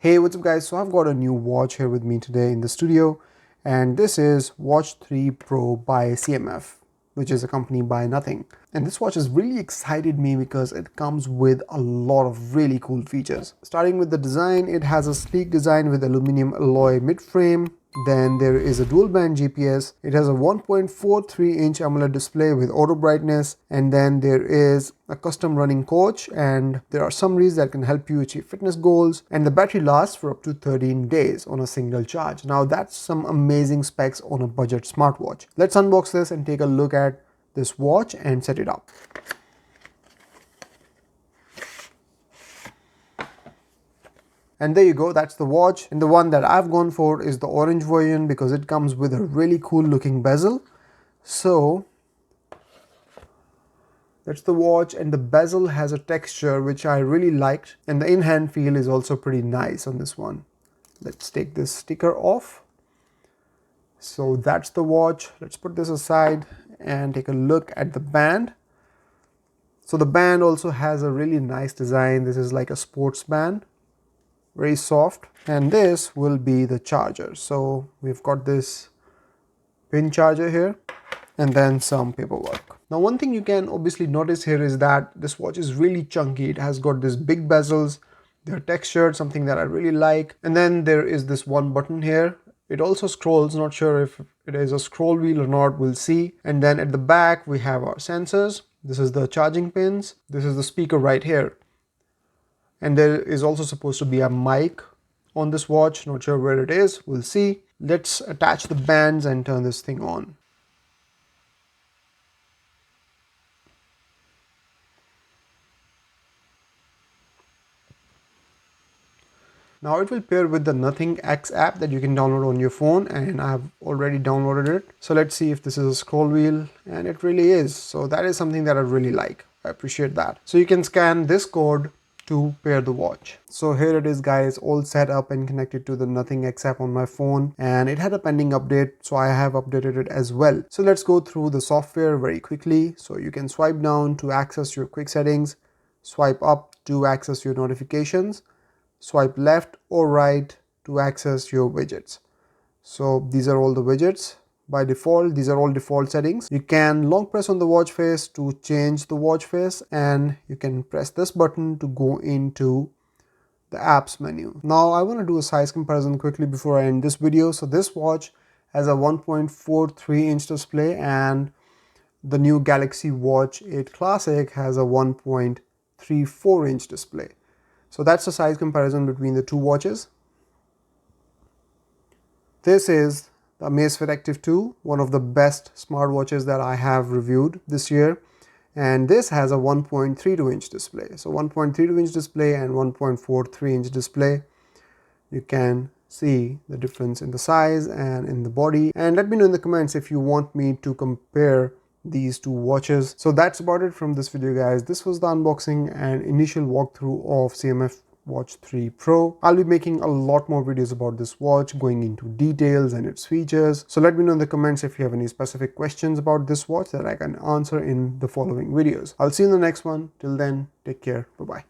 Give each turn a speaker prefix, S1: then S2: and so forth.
S1: Hey, what's up guys? So I've got a new watch here with me today in the studio, and this is Watch 3 Pro by CMF, which is a company by nothing. And this watch has really excited me because it comes with a lot of really cool features. Starting with the design, it has a sleek design with aluminum alloy mid-frame. Then there is a dual band GPS. It has a 1.43-inch AMOLED display with auto brightness, and then there is a custom running coach, and there are summaries that can help you achieve fitness goals, and the battery lasts for up to 13 days on a single charge. Now that's some amazing specs on a budget smartwatch. Let's unbox this and take a look at this watch and set it up. And there you go, that's the watch. And the one that I've gone for is the orange version because it comes with a really cool looking bezel. So that's the watch, and the bezel has a texture which I really liked, and the in-hand feel is also pretty nice on this one. Let's take this sticker off. So that's the watch. Let's put this aside and take a look at the band. So the band also has a really nice design. This is like a sports band, very soft, and this will be the charger. So we've got this pin charger here and then some paperwork. Now one thing you can obviously notice here is that this watch is really chunky. It has got these big bezels, they're textured, something that I really like. And then there is this one button here. It also scrolls, not sure if it is a scroll wheel or not, we'll see. And then at the back we have our sensors. This is the charging pins. This is the speaker right here. And there is also supposed to be a mic on this watch, not sure where it is, we'll see. Let's attach the bands and turn this thing on. Now it will pair with the Nothing X app that you can download on your phone, and I have already downloaded it. So let's see if this is a scroll wheel, and it really is. So that is something that I really like. I appreciate that. So you can scan this code to pair the watch. So here it is guys, all set up and connected to the Nothing X app on my phone, and it had a pending update, so I have updated it as well. So let's go through the software very quickly. So you can swipe down to access your quick settings, swipe up to access your notifications, swipe left or right to access your widgets. So these are all the widgets. By default, these are all default settings. You can long press on the watch face to change the watch face, and you can press this button to go into the apps menu. Now I want to do a size comparison quickly before I end this video. So this watch has a 1.43-inch display, and the new Galaxy Watch 8 Classic has a 1.34-inch display. So that's the size comparison between the two watches. This is the Amazfit Active 2, one of the best smartwatches that I have reviewed this year. And this has a 1.32-inch display. So 1.32-inch display and 1.43-inch display. You can see the difference in the size and in the body. And let me know in the comments if you want me to compare these two watches. So that's about it from this video guys. This was the unboxing and initial walkthrough of CMF Watch 3 Pro. I'll be making a lot more videos about this watch, going into details and its features. So let me know in the comments if you have any specific questions about this watch that I can answer in the following videos. I'll see you in the next one. Till then, take care. Bye-bye.